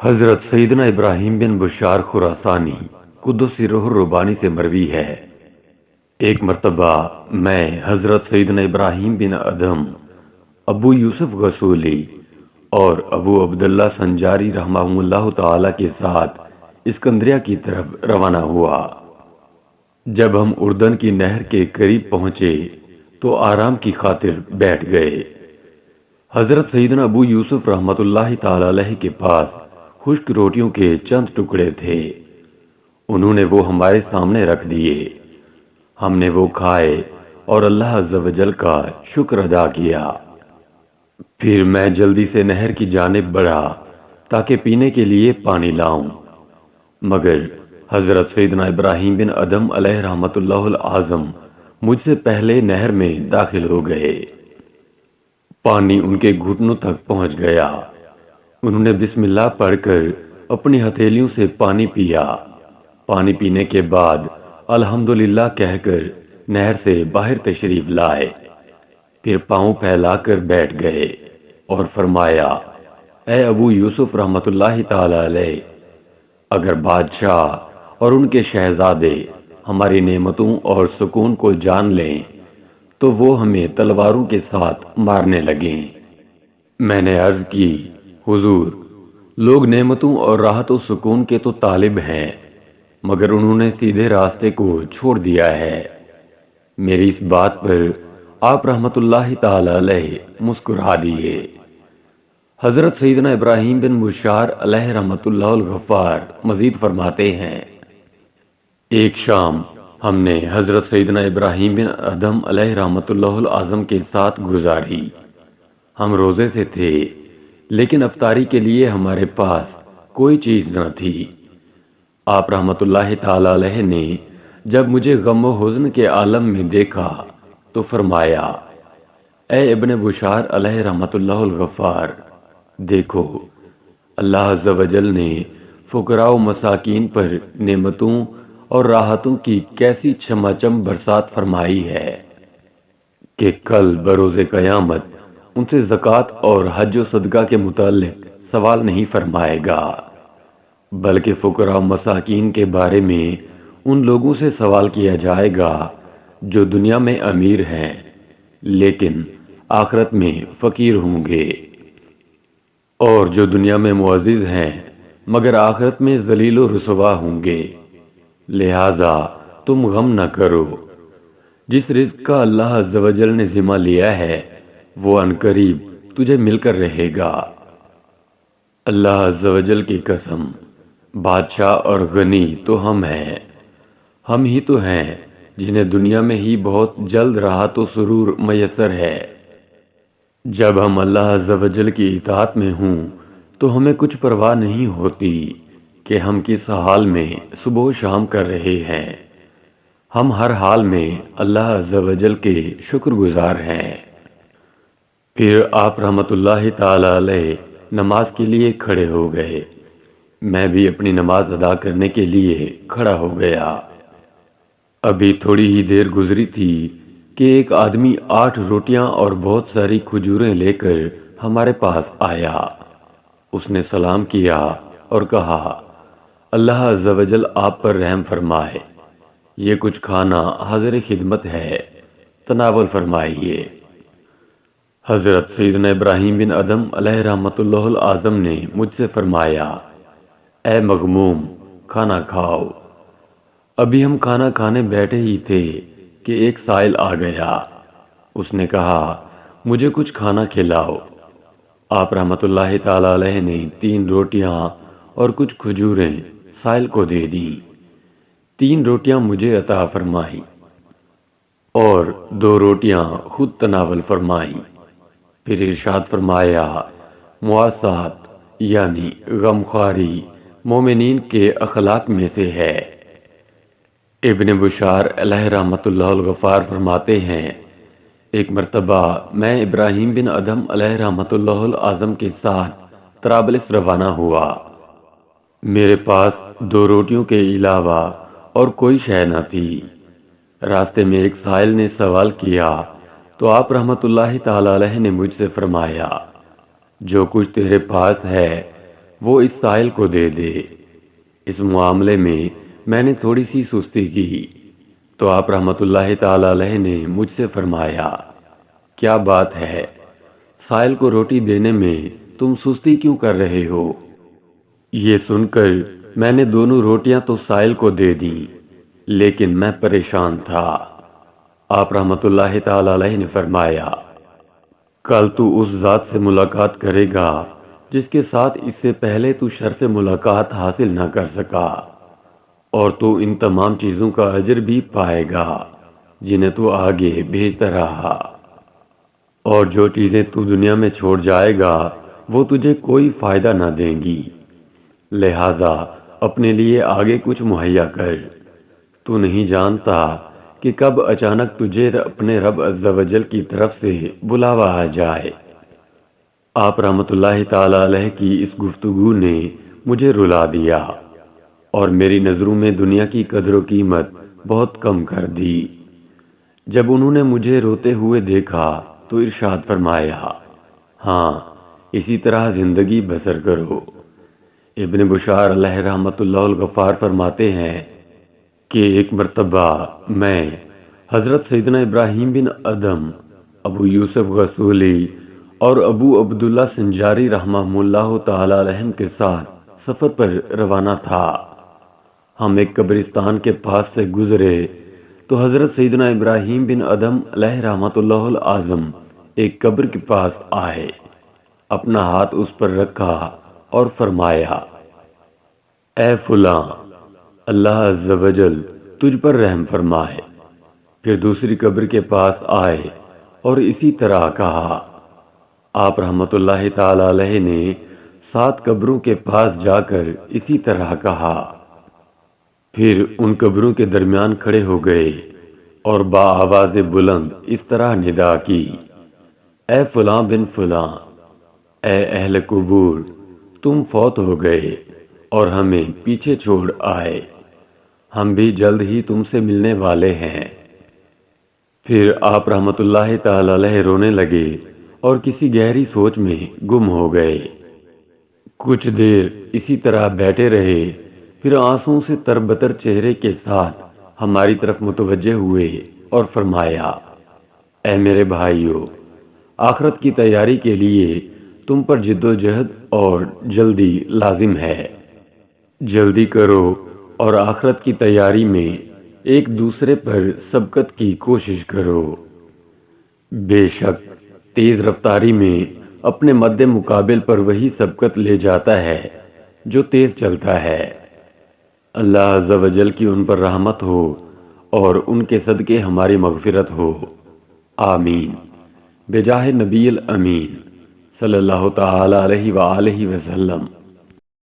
حضرت سیدنا ابراہیم بن بشار خراسانی قدس سرہ الربانی سے مروی ہے۔ ایک مرتبہ میں حضرت سیدنا ابراہیم بن ادھم، ابو یوسف غسولی اور ابو عبداللہ سنجاری رحمہم اللہ تعالی کے ساتھ اسکندریہ کی طرف روانہ ہوا۔ جب ہم اردن کی نہر کے قریب پہنچے تو آرام کی خاطر بیٹھ گئے۔ حضرت سیدنا ابو یوسف رحمۃ اللہ تعالی علیہ کے پاس خشک روٹیوں کے چند ٹکڑے تھے۔ انہوں نے وہ ہمارے سامنے رکھ دیے۔ ہم نے وہ کھائے اور اللہ عز و جل کا شکر ادا کیا۔ پھر میں جلدی سے نہر کی جانب بڑھا تاکہ پینے کے لیے پانی لاؤں، مگر حضرت سیدنا ابراہیم بن ادھم علیہ رحمۃ اللہ العظم مجھ سے پہلے نہر میں داخل ہو گئے۔ پانی ان کے گھٹنوں تک پہنچ گیا۔ انہوں نے بسم اللہ پڑھ کر اپنی ہتھیلیوں سے پانی پیا۔ پانی پینے کے بعد الحمدللہ کہہ کر نہر سے باہر تشریف لائے، پھر پاؤں پھیلا کر بیٹھ گئے اور فرمایا، اے ابو یوسف رحمۃ اللہ تعالی علیہ، اگر بادشاہ اور ان کے شہزادے ہماری نعمتوں اور سکون کو جان لیں تو وہ ہمیں تلواروں کے ساتھ مارنے لگیں۔ میں نے عرض کی، حضور، لوگ نعمتوں اور راحت و سکون کے تو طالب ہیں، مگر انہوں نے سیدھے راستے کو چھوڑ دیا ہے۔ میری اس بات پر آپ رحمت اللہ تعالی علیہ مسکرا دیے۔ حضرت سیدنا ابراہیم بن بشار علیہ رحمت اللہ الغفار مزید فرماتے ہیں، ایک شام ہم نے حضرت سیدنا ابراہیم بن ادھم علیہ رحمت اللہ العظم کے ساتھ گزاری۔ ہم روزے سے تھے، لیکن افطاری کے لیے ہمارے پاس کوئی چیز نہ تھی۔ آپ رحمت اللہ تعالی علیہ نے جب مجھے غم و حزن کے عالم میں دیکھا تو فرمایا، اے ابن بشار علیہ رحمت اللہ الغفار، دیکھو اللہ عز و جل نے فقراء و مساکین پر نعمتوں اور راحتوں کی کیسی چھماچم برسات فرمائی ہے کہ کل بروز قیامت ان سے زکوٰۃ اور حج و صدقہ کے متعلق سوال نہیں فرمائے گا، بلکہ فقراء و مساکین کے بارے میں ان لوگوں سے سوال کیا جائے گا جو دنیا میں امیر ہیں لیکن آخرت میں فقیر ہوں گے، اور جو دنیا میں معزز ہیں مگر آخرت میں ذلیل و رسوا ہوں گے۔ لہذا تم غم نہ کرو، جس رزق کا اللہ عز و جل نے ذمہ لیا ہے وہ عنقریب تجھے مل کر رہے گا۔ اللہ عز و جل کی قسم، بادشاہ اور غنی تو ہم ہیں، ہم ہی تو ہیں جنہیں دنیا میں ہی بہت جلد راحت و سرور میسر ہے۔ جب ہم اللہ عز و جل کی اطاعت میں ہوں تو ہمیں کچھ پرواہ نہیں ہوتی کہ ہم کس حال میں صبح و شام کر رہے ہیں۔ ہم ہر حال میں اللہ عز و جل کے شکر گزار ہیں۔ پھر آپ رحمت اللہ تعالی علیہ نماز کے لیے کھڑے ہو گئے۔ میں بھی اپنی نماز ادا کرنے کے لیے کھڑا ہو گیا۔ ابھی تھوڑی ہی دیر گزری تھی کہ ایک آدمی 8 روٹیاں اور بہت ساری کھجوریں لے کر ہمارے پاس آیا۔ اس نے سلام کیا اور کہا، اللہ عز و جل آپ پر رحم فرمائے، یہ کچھ کھانا حاضر خدمت ہے، تناول فرمائیے۔ حضرت سیدنا ابراہیم بن ادھم علیہ رحمت اللہ العظم نے مجھ سے فرمایا، اے مغموم، کھانا کھاؤ۔ ابھی ہم کھانا کھانے بیٹھے ہی تھے کہ ایک سائل آ گیا۔ اس نے کہا، مجھے کچھ کھانا کھلاؤ۔ آپ رحمت اللہ تعالی علیہ نے 3 روٹیاں اور کچھ کھجوریں سائل کو دے دی۔ 3 روٹیاں مجھے عطا فرمائیں اور 2 روٹیاں خود تناول فرمائیں۔ پھر ارشاد فرمایا، مواسات یعنی غمخواری مومنین کے اخلاق میں سے ہے۔ ابن بشار علیہ رحمت اللہ الغفار فرماتے ہیں، ایک مرتبہ میں ابراہیم بن ادھم علیہ رحمت اللہ العظم کے ساتھ طرابلس روانہ ہوا۔ میرے پاس 2 روٹیوں کے علاوہ اور کوئی شے نہ تھی۔ راستے میں ایک سائل نے سوال کیا تو آپ رحمت اللہ تعالی علیہ نے مجھ سے فرمایا، جو کچھ تیرے پاس ہے وہ اس سائل کو دے دے۔ اس معاملے میں میں نے تھوڑی سی سستی کی تو آپ رحمۃ اللہ تعالی علیہ نے مجھ سے فرمایا، کیا بات ہے، سائل کو روٹی دینے میں تم سستی کیوں کر رہے ہو؟ یہ سن کر میں نے دونوں روٹیاں تو سائل کو دے دیں، لیکن میں پریشان تھا۔ آپ رحمۃ اللہ تعالی علیہ نے فرمایا، کل تو اس ذات سے ملاقات کرے گا جس کے ساتھ اس سے پہلے تو شرف ملاقات حاصل نہ کر سکا، اور تو ان تمام چیزوں کا اجر بھی پائے گا جنہیں تو آگے بھیجتا رہا، اور جو چیزیں تو دنیا میں چھوڑ جائے گا وہ تجھے کوئی فائدہ نہ دیں گی، لہذا اپنے لیے آگے کچھ مہیا کر۔ تو نہیں جانتا کہ کب اچانک تجھے اپنے رب عز و جل کی طرف سے بلاوا آ جائے۔ آپ رحمۃ اللہ تعالی علیہ کی اس گفتگو نے مجھے رلا دیا اور میری نظروں میں دنیا کی قدر و قیمت بہت کم کر دی۔ جب انہوں نے مجھے روتے ہوئے دیکھا تو ارشاد فرمایا، ہاں اسی طرح زندگی بسر کرو۔ ابن بشار علیہ رحمۃ اللہ الغفار فرماتے ہیں کہ ایک مرتبہ میں حضرت سیدنا ابراہیم بن ادہم، ابو یوسف غسولی اور ابو عبداللہ سنجاری رحمہ اللہ تعالی علیہم کے ساتھ سفر پر روانہ تھا۔ ہم ایک قبرستان کے پاس سے گزرے تو حضرت سیدنا ابراہیم بن ادہم علیہ رحمۃ اللہ العظم ایک قبر کے پاس آئے، اپنا ہاتھ اس پر رکھا اور فرمایا، اے فلاں، اللہ عز و جل تجھ پر رحم فرمائے۔ پھر دوسری قبر کے پاس آئے اور اسی طرح کہا۔ آپ رحمۃ اللہ تعالی علیہ نے 7 قبروں کے پاس جا کر اسی طرح کہا، پھر ان قبروں کے درمیان کھڑے ہو گئے اور بآواز بلند اس طرح ندا کی، اے فلاں بن فلاں، اے اہل قبور، تم فوت ہو گئے اور ہمیں پیچھے چھوڑ آئے، ہم بھی جلد ہی تم سے ملنے والے ہیں۔ پھر آپ رحمۃ اللہ تعالی علیہ رونے لگے اور کسی گہری سوچ میں گم ہو گئے۔ کچھ دیر اسی طرح بیٹھے رہے، پھر آنسوں سے تربتر چہرے کے ساتھ ہماری طرف متوجہ ہوئے اور فرمایا، اے میرے بھائیو، آخرت کی تیاری کے لیے تم پر جد و جہد اور جلدی لازم ہے۔ جلدی کرو اور آخرت کی تیاری میں ایک دوسرے پر سبقت کی کوشش کرو۔ بے شک تیز رفتاری میں اپنے مد مقابل پر وہی سبقت لے جاتا ہے جو تیز چلتا ہے۔ اللہ عز و جل کی ان پر رحمت ہو اور ان کے صدقے ہماری مغفرت ہو، آمین، بجاہ نبی الامین صلی اللہ تعالی علیہ وآلہ وسلم۔